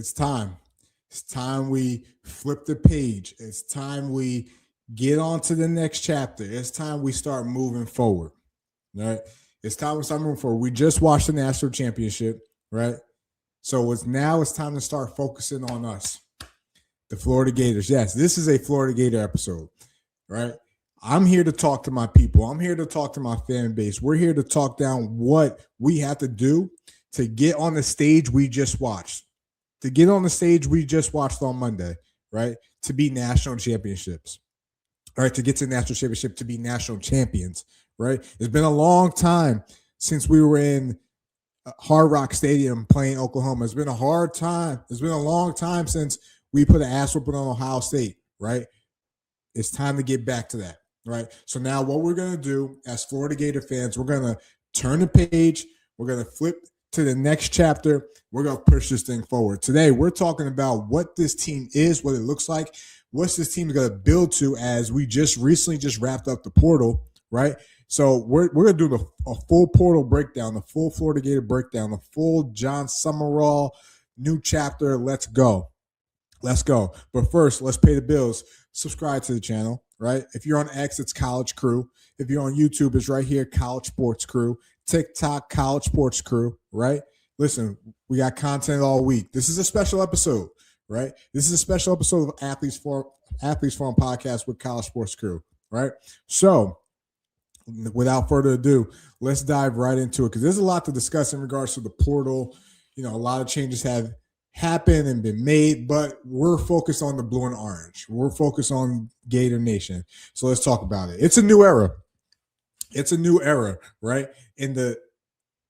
It's time. It's time we flip the page. It's time we get on to the next chapter. It's time we start moving forward. Right? It's time we start moving forward. We just watched the national championship, right? So it's time to start focusing on us, the Florida Gators. Yes, this is a Florida Gator episode, right? I'm here to talk to my people. I'm here to talk to my fan base. We're here to talk down what we have to do to get on the stage we just watched, on Monday, right? To be national championships, right? To get to the national championship, to be national champions, right? It's been a long time since we were in Hard Rock Stadium playing Oklahoma. It's been a hard time. It's been a long time since we put an ass whooping on Ohio State, right? It's time to get back to that, right? So now what we're going to do as Florida Gator fans, we're going to turn the page. We're going to flip to the next chapter. We're going to push this thing forward. Today, we're talking about what this team is, what it looks like, what's this team going to build to as we recently wrapped up the portal, right? So we're going to do a full portal breakdown, the full Florida Gator breakdown, the full John Sumerall new chapter. Let's go. But first, let's pay the bills. Subscribe to the channel, right? If you're on X, it's College Crew. If you're on YouTube, it's right here, College Sports Crew. TikTok, College Sports Crew, right? Listen, we got content all week. This is a special episode, right? This is a special episode of Athletes Forum Podcast with College Sports Crew, right? So, without further ado, let's dive right into it because there's a lot to discuss in regards to the portal. A lot of changes have happened and been made, but we're focused on the blue and orange. We're focused on Gator Nation. So let's talk about it. It's a new era, right? In the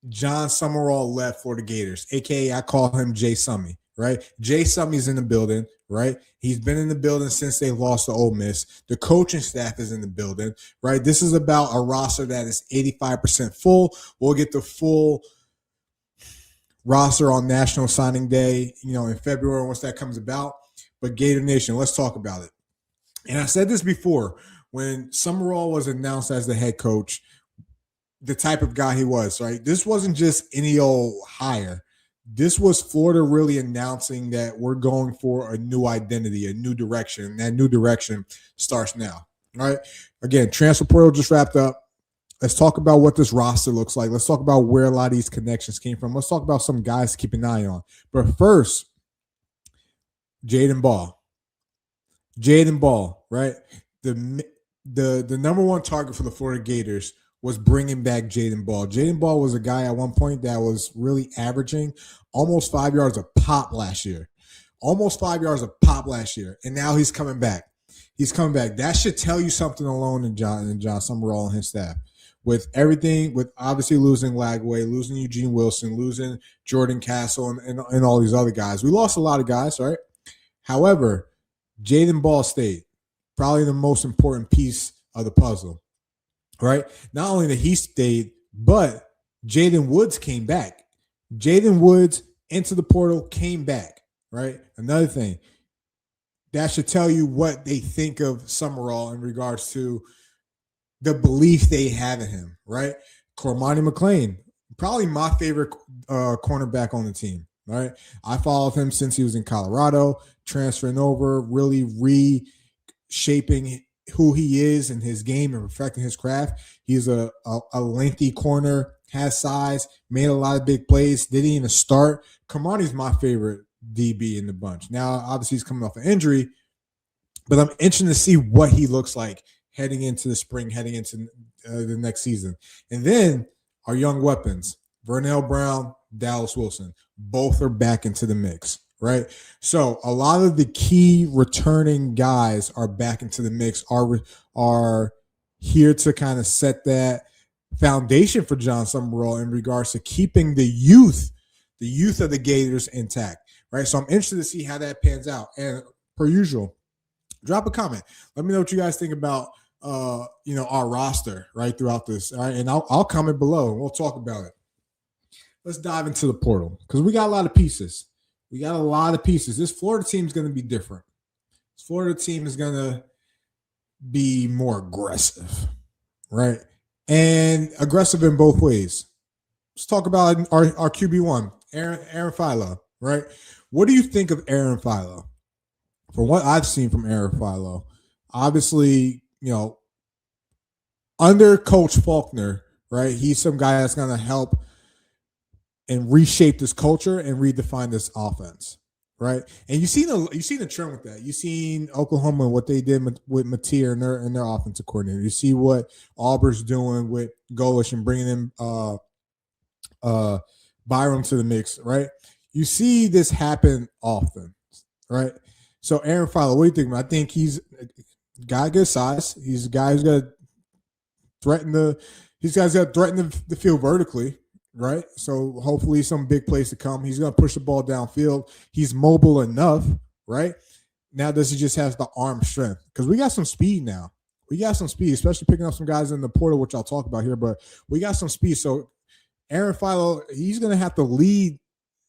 John Sumerall led Florida Gators, a.k.a. I call him Jay Summy, right? Jay Summy's in the building, right? He's been in the building since they lost to Ole Miss. The coaching staff is in the building, right? This is about a roster that is 85% full. We'll get the full roster on National Signing Day, in February once that comes about. But Gator Nation, let's talk about it. And I said this before, when Sumerall was announced as the head coach, the type of guy he was, right? This wasn't just any old hire. This was Florida really announcing that we're going for a new identity, a new direction. That new direction starts now, right? Again, transfer portal just wrapped up. Let's talk about what this roster looks like. Let's talk about where a lot of these connections came from. Let's talk about some guys to keep an eye on. But first, Jaden Ball, right? The number one target for the Florida Gators was bringing back Jaden Ball. Jaden Ball was a guy at one point that was really averaging almost 5 yards a pop last year. And now he's coming back. That should tell you something alone in John Sumerall and his staff. With everything, with obviously losing Lagway, losing Eugene Wilson, losing Jordan Castle, and all these other guys. We lost a lot of guys, right? However, Jaden Ball stayed. Probably the most important piece of the puzzle, right? Not only that he stayed, but Jaden Woods came back. Jaden Woods into the portal, came back, right? Another thing, that should tell you what they think of Sumerall in regards to the belief they have in him, right? Cormani McClain, probably my favorite cornerback on the team, right? I followed him since he was in Colorado, transferring over, really reshaping who he is in his game and perfecting his craft. He's a lengthy corner, has size, made a lot of big plays, didn't even start. Cormani's my favorite DB in the bunch. Now, obviously, he's coming off an injury, but I'm interested to see what he looks like heading into the spring, heading into the next season. And then our young weapons, Vernell Brown, Dallas Wilson, both are back into the mix, right? So a lot of the key returning guys are back into the mix, are here to kind of set that foundation for John Sumerall in regards to keeping the youth of the Gators intact, right? So I'm interested to see how that pans out. And per usual, drop a comment. Let me know what you guys think about our roster right throughout this. All right. And I'll comment below and we'll talk about it. Let's dive into the portal because we got a lot of pieces. This Florida team is going to be different. This Florida team is going to be more aggressive, right? And aggressive in both ways. Let's talk about our QB1, Aaron Philo, right? What do you think of Aaron Philo? From what I've seen from Aaron Philo, obviously, under Coach Faulkner, right? He's some guy that's going to help and reshape this culture and redefine this offense, right? And you seen the trend with that. You seen Oklahoma what they did with Mateer and their offensive coordinator. You see what Auburn's doing with Golish and bringing in uh, Byram to the mix, right? You see this happen often, right? So Aaron Fowler, what do you think? I think he's a guy good size. He's a guy who's got to threaten the. These guys got to threaten the field vertically, right? So hopefully some big plays to come. He's going to push the ball downfield. He's mobile enough, right? Now does he just have the arm strength? Because we got some speed now. We got some speed, especially picking up some guys in the portal, which I'll talk about here. But we got some speed. So Aaron Philo, he's going to have to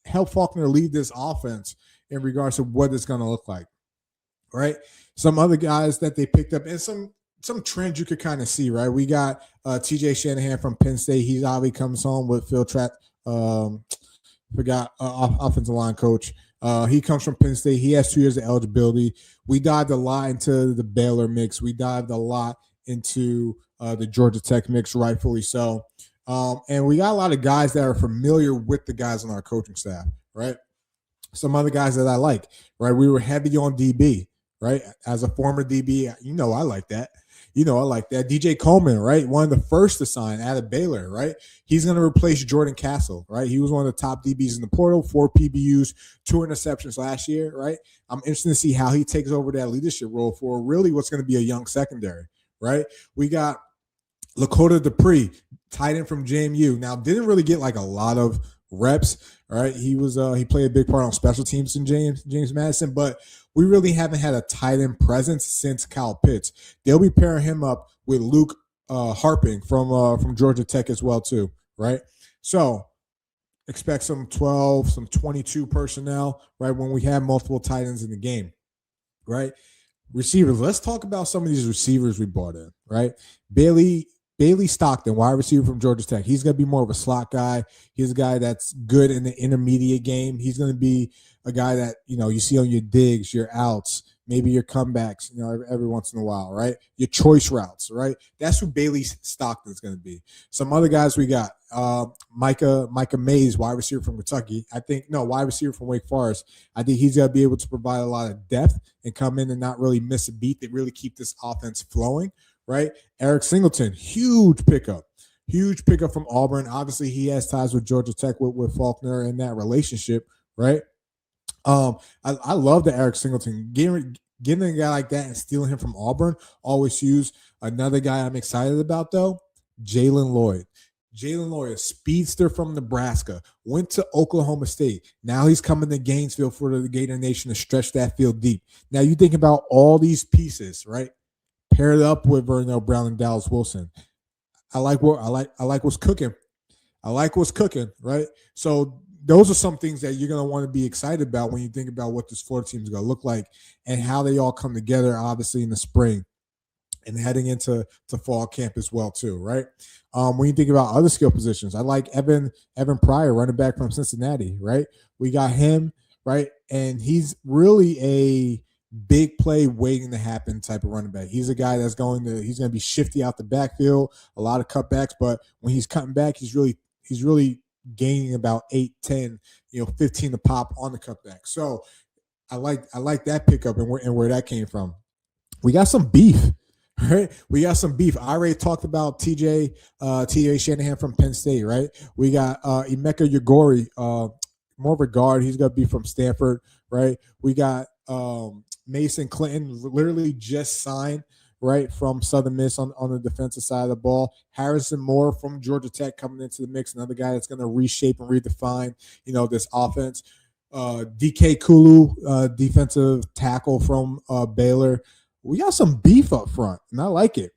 help Faulkner lead this offense in regards to what it's going to look like, right? Some other guys that they picked up and some trends you could kind of see, right? We got TJ Shanahan from Penn State. He obviously comes home with Phil Trapp, offensive line coach. He comes from Penn State. He has 2 years of eligibility. We dived a lot into the Baylor mix. We dived a lot into the Georgia Tech mix, rightfully so. And we got a lot of guys that are familiar with the guys on our coaching staff, right? Some other guys that I like, right? We were heavy on DB, right? As a former DB, I like that. I like that. DJ Coleman, right? One of the first to sign out of Baylor, right? He's going to replace Jordan Castle, right? He was one of the top DBs in the portal, 4 PBUs, 2 interceptions last year, right? I'm interested to see how he takes over that leadership role for really what's going to be a young secondary, right? We got Lakota Dupree, tight end from JMU. Now, didn't really get like a lot of reps, right? He played a big part on special teams in James Madison, but we really haven't had a tight end presence since Kyle Pitts. They'll be pairing him up with Luke Harping from Georgia Tech as well too, right? So expect some 12, some 22 personnel, right? When we have multiple tight ends in the game, right? Receivers. Let's talk about some of these receivers we brought in, right? Bailey Stockton, wide receiver from Georgia Tech. He's going to be more of a slot guy. He's a guy that's good in the intermediate game. He's going to be a guy that, you see on your digs, your outs, maybe your comebacks, every once in a while, right? Your choice routes, right? That's who Bailey Stockton is going to be. Some other guys we got, Micah Mays, wide receiver from Kentucky. Wide receiver from Wake Forest. I think he's going to be able to provide a lot of depth and come in and not really miss a beat that really keep this offense flowing. Right, Eric Singleton, huge pickup from Auburn. Obviously, he has ties with Georgia Tech with Faulkner and that relationship. Right, I love the Eric Singleton getting a guy like that and stealing him from Auburn. Always use another guy I'm excited about though, Jalen Lloyd. Jalen Lloyd, a speedster from Nebraska, went to Oklahoma State. Now he's coming to Gainesville for the Gator Nation to stretch that field deep. Now you think about all these pieces, right? Paired up with Vernell Brown and Dallas Wilson. I like what's cooking. I like what's cooking, right? So those are some things that you're going to want to be excited about when you think about what this Florida team is going to look like and how they all come together, obviously, in the spring and heading into fall camp as well, too, right? When you think about other skill positions, I like Evan Pryor, running back from Cincinnati, right? We got him, right? And he's really a big play waiting to happen type of running back. He's a guy that's going to be shifty out the backfield, a lot of cutbacks, but when he's cutting back, he's really gaining about 8, 10, 15 to pop on the cutback. So I like that pickup and where that came from. We got some beef, right? We got some beef. I already talked about TJ Shanahan from Penn State, right? We got Emeka Yagori, more of a guard. He's going to be from Stanford, right? We got Mason Clinton, literally just signed, right, from Southern Miss on the defensive side of the ball. Harrison Moore from Georgia Tech coming into the mix, another guy that's going to reshape and redefine, this offense. DK Kulu, defensive tackle from Baylor. We got some beef up front, and I like it.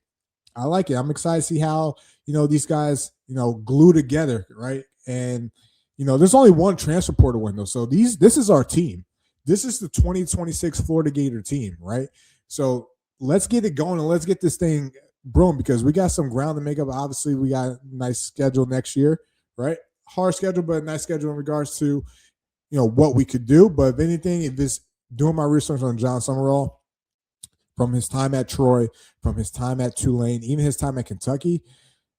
I'm excited to see how, these guys, glue together, right? And, there's only one transfer portal window. So this is our team. This is the 2026 Florida Gator team, right? So let's get it going and let's get this thing brewing because we got some ground to make up. Obviously, we got a nice schedule next year, right? Hard schedule, but a nice schedule in regards to what we could do. But if anything, if it's doing my research on John Sumerall from his time at Troy, from his time at Tulane, even his time at Kentucky,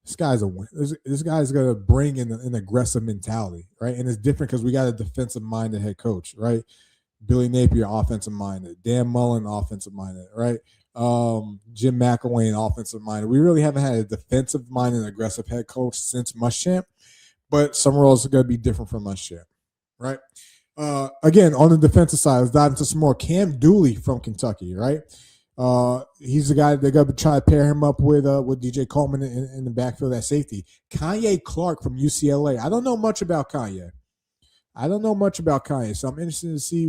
this guy's a win. This guy's gonna bring in an aggressive mentality, right? And it's different because we got a defensive minded head coach, right? Billy Napier, offensive minded. Dan Mullen, offensive minded, right? Jim McElwain, offensive minded. We really haven't had a defensive minded, aggressive head coach since Muschamp, but Summerall is going to be different from Muschamp, right? Again, on the defensive side, let's dive into some more. Cam Dooley from Kentucky, right? He's the guy they're going to try to pair him up with DJ Coleman in the backfield at safety. Kanye Clark from UCLA. I don't know much about Kanye. So I'm interested to see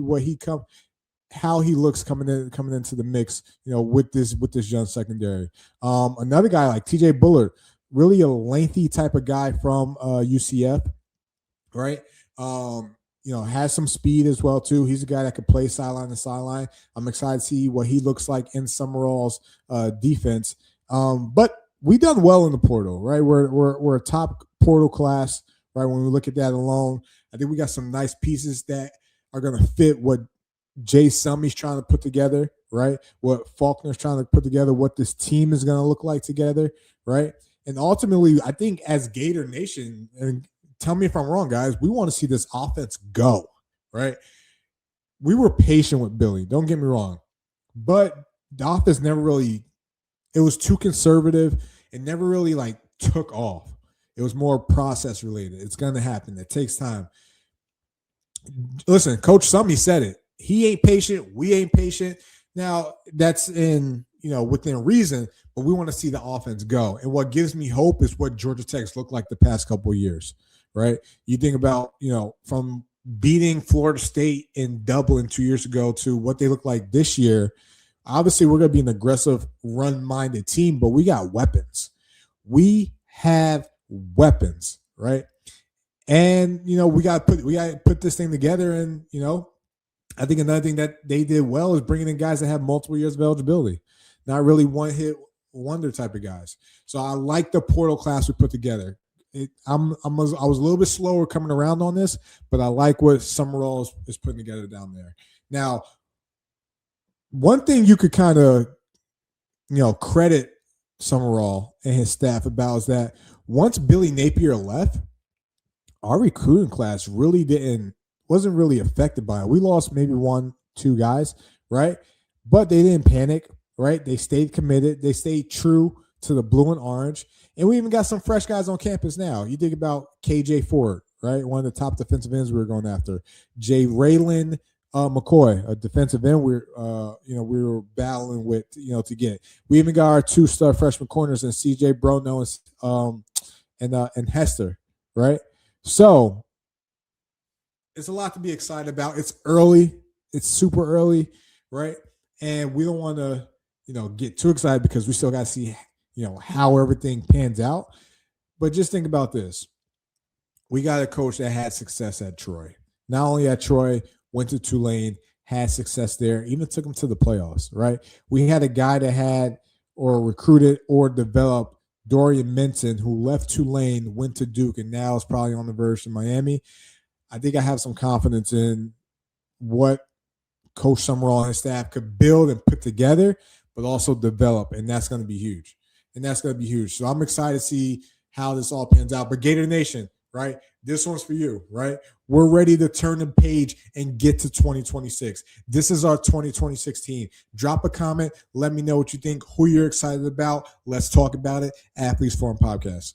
how he looks coming into the mix, with this young secondary. Another guy like TJ Bullard, really a lengthy type of guy from UCF, right? Has some speed as well too. He's a guy that could play sideline to sideline. I'm excited to see what he looks like in Summerall's defense. But we done well in the portal, right? We're a top portal class, right? When we look at that alone, I think we got some nice pieces that are going to fit what Jay Summey's trying to put together, right? What Faulkner's trying to put together, what this team is going to look like together, right? And ultimately, I think as Gator Nation, and tell me if I'm wrong, guys, we want to see this offense go, right? We were patient with Billy, don't get me wrong, but the offense never really, it was too conservative. It never really took off. It was more process related. It's going to happen. It takes time. Listen, Coach Summey said it. He ain't patient. We ain't patient. Now, that's within reason, but we want to see the offense go. And what gives me hope is what Georgia Tech's looked like the past couple of years, right? You think about, from beating Florida State in Dublin 2 years ago to what they look like this year. Obviously, we're going to be an aggressive, run-minded team, but we got weapons. We have weapons, right? And we got to put this thing together. And I think another thing that they did well is bringing in guys that have multiple years of eligibility, not really one hit wonder type of guys. So I like the portal class we put together. I was a little bit slower coming around on this, but I like what Sumerall is putting together down there. Now, one thing you could kind of credit Sumerall and his staff about is that once Billy Napier left, our recruiting class wasn't really affected by it. We lost maybe 1-2 guys, right? But they didn't panic, right? They stayed committed. They stayed true to the blue and orange. And we even got some fresh guys on campus now. You think about KJ Ford, right? One of the top defensive ends we were going after. Jay Raylan McCoy, a defensive end we were battling with, to get. We even got our 2-star freshman corners in CJ Brono and Hester, right? So it's a lot to be excited about. It's early. It's super early, right? And we don't want to, get too excited because we still got to see, how everything pans out. But just think about this. We got a coach that had success at Troy. Not only at Troy, went to Tulane, had success there, even took him to the playoffs, right? We had a guy that had or recruited or developed Dorian Minton, who left Tulane, went to Duke, and now is probably on the verge to Miami. I think I have some confidence in what Coach Sumerall and his staff could build and put together, but also develop, and that's going to be huge. So I'm excited to see how this all pans out. But Gator Nation, right? This one's for you, right? We're ready to turn the page and get to 2026. This is our 2026 team. Drop a comment. Let me know what you think, who you're excited about. Let's talk about it. Athletes Forum Podcast.